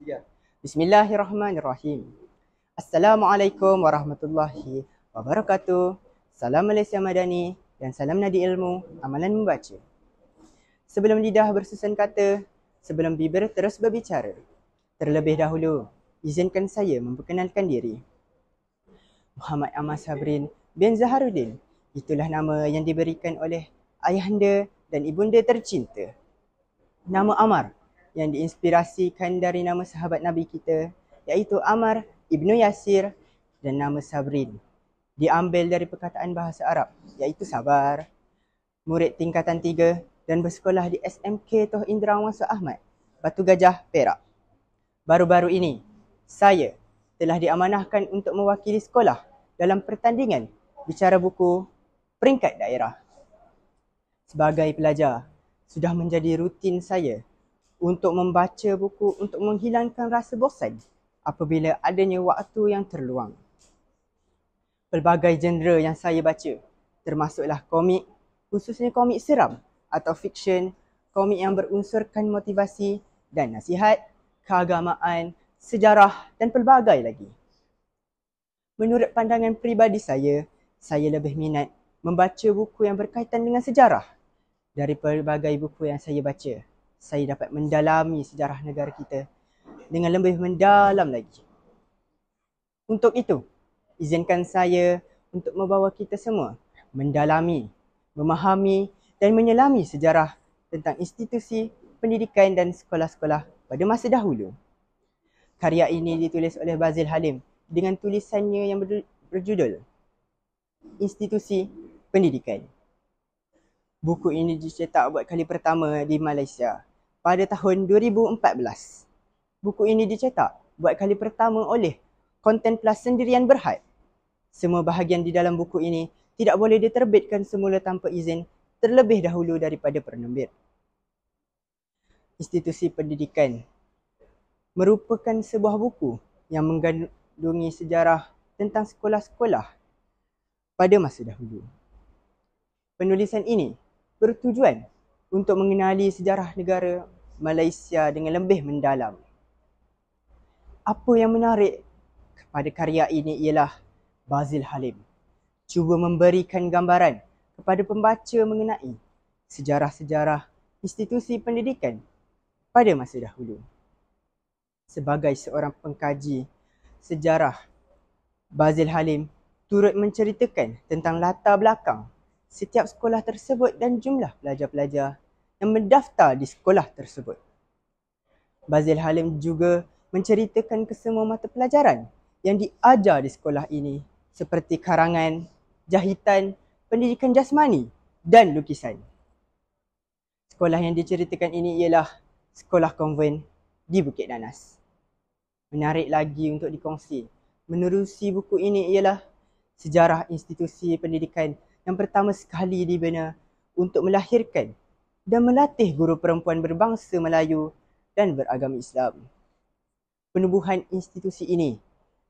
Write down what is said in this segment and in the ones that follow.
Ya. Bismillahirrahmanirrahim. Assalamualaikum warahmatullahi wabarakatuh. Salam Malaysia Madani dan salam Nadi Ilmu, amalan membaca. Sebelum lidah bersusun kata, sebelum bibir terus berbicara, terlebih dahulu, izinkan saya memperkenalkan diri. Muhammad Ahmad Sabrin bin Zaharuddin, itulah nama yang diberikan oleh ayahanda dan ibunda tercinta. Nama Ammar yang diinspirasikan dari nama sahabat Nabi kita, iaitu Ammar Ibnu Yasir, dan nama Sabrin diambil dari perkataan bahasa Arab, iaitu sabar. Murid tingkatan 3 dan bersekolah di SMK Toh Indra Wangsa Ahmad, Batu Gajah, Perak. Baru-baru ini, saya telah diamanahkan untuk mewakili sekolah dalam pertandingan bicara buku peringkat daerah. Sebagai pelajar, sudah menjadi rutin saya untuk membaca buku untuk menghilangkan rasa bosan apabila adanya waktu yang terluang. Pelbagai genre yang saya baca, termasuklah komik, khususnya komik seram atau fiksyen, komik yang berunsurkan motivasi dan nasihat, keagamaan, sejarah dan pelbagai lagi. Menurut pandangan peribadi saya lebih minat membaca buku yang berkaitan dengan sejarah. Dari pelbagai buku yang saya baca, saya dapat mendalami sejarah negara kita dengan lebih mendalam lagi. Untuk itu, izinkan saya untuk membawa kita semua mendalami, memahami dan menyelami sejarah tentang institusi pendidikan dan sekolah-sekolah pada masa dahulu. Karya ini ditulis oleh Bazil Halim dengan tulisannya yang berjudul Institusi Pendidikan. Buku ini dicetak buat kali pertama di Malaysia pada tahun 2014. Buku ini dicetak buat kali pertama oleh Contemplasi Sendirian Berhad. Semua bahagian di dalam buku ini tidak boleh diterbitkan semula tanpa izin terlebih dahulu daripada penerbit. Institusi Pendidikan merupakan sebuah buku yang mengandungi sejarah tentang sekolah-sekolah pada masa dahulu. Penulisan ini bertujuan untuk mengenali sejarah negara Malaysia dengan lebih mendalam. Apa yang menarik pada karya ini ialah Bazil Halim cuba memberikan gambaran kepada pembaca mengenai sejarah-sejarah institusi pendidikan pada masa dahulu. Sebagai seorang pengkaji sejarah, Bazil Halim turut menceritakan tentang latar belakang setiap sekolah tersebut dan jumlah pelajar-pelajar yang mendaftar di sekolah tersebut. Bazil Halim juga menceritakan kesemua mata pelajaran yang diajar di sekolah ini seperti karangan, jahitan, pendidikan jasmani dan lukisan. Sekolah yang diceritakan ini ialah Sekolah Konvent di Bukit Nanas. Menarik lagi untuk dikongsi, menerusi buku ini ialah sejarah institusi pendidikan yang pertama sekali dibina untuk melahirkan dan melatih guru perempuan berbangsa Melayu dan beragama Islam. Penubuhan institusi ini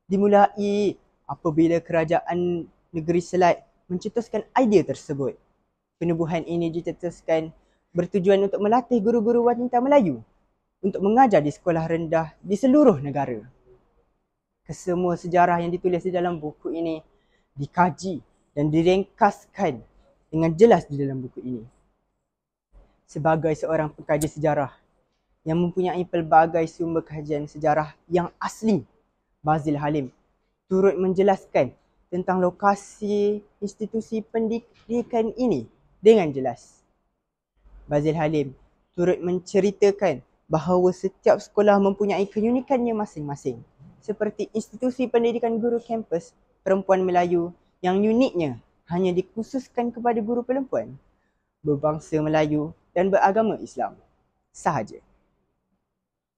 dimulai apabila kerajaan negeri Selat mencetuskan idea tersebut. Penubuhan ini dicetuskan bertujuan untuk melatih guru-guru wanita Melayu untuk mengajar di sekolah rendah di seluruh negara. Kesemua sejarah yang ditulis di dalam buku ini dikaji dan direngkaskan dengan jelas di dalam buku ini. Sebagai seorang pengkaji sejarah yang mempunyai pelbagai sumber kajian sejarah yang asli, Bazil Halim turut menjelaskan tentang lokasi institusi pendidikan ini dengan jelas. Bazil Halim turut menceritakan bahawa setiap sekolah mempunyai keunikannya masing-masing, seperti institusi pendidikan guru kampus perempuan Melayu yang uniknya hanya dikhususkan kepada guru perempuan berbangsa Melayu dan beragama Islam sahaja.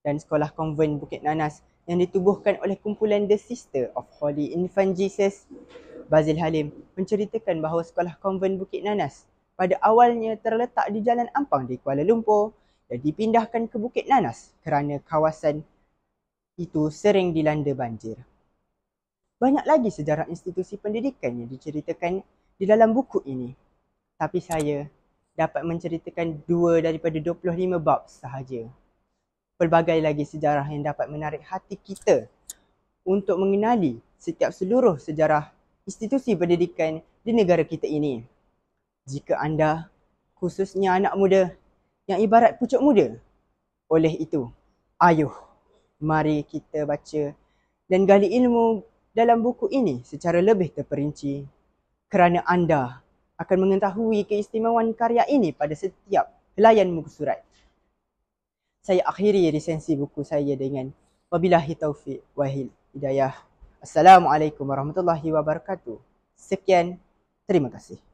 Dan sekolah konvent Bukit Nanas yang ditubuhkan oleh kumpulan The Sister of Holy Infant Jesus. Bazil Halim menceritakan bahawa sekolah konvent Bukit Nanas pada awalnya terletak di Jalan Ampang di Kuala Lumpur dan dipindahkan ke Bukit Nanas kerana kawasan itu sering dilanda banjir. Banyak lagi sejarah institusi pendidikan yang diceritakan di dalam buku ini. Tapi saya dapat menceritakan 2 daripada 25 bab sahaja. pelbagai lagi sejarah yang dapat menarik hati kita untuk mengenali setiap seluruh sejarah institusi pendidikan di negara kita ini. Jika anda, khususnya anak muda yang ibarat pucuk muda, oleh itu, ayuh, mari kita baca dan gali ilmu dalam buku ini secara lebih terperinci, kerana anda akan mengetahui keistimewaan karya ini pada setiap helaian muka surat. Saya akhiri resensi buku saya dengan wabillahi taufiq wal hidayah. Assalamualaikum warahmatullahi wabarakatuh. Sekian, terima kasih.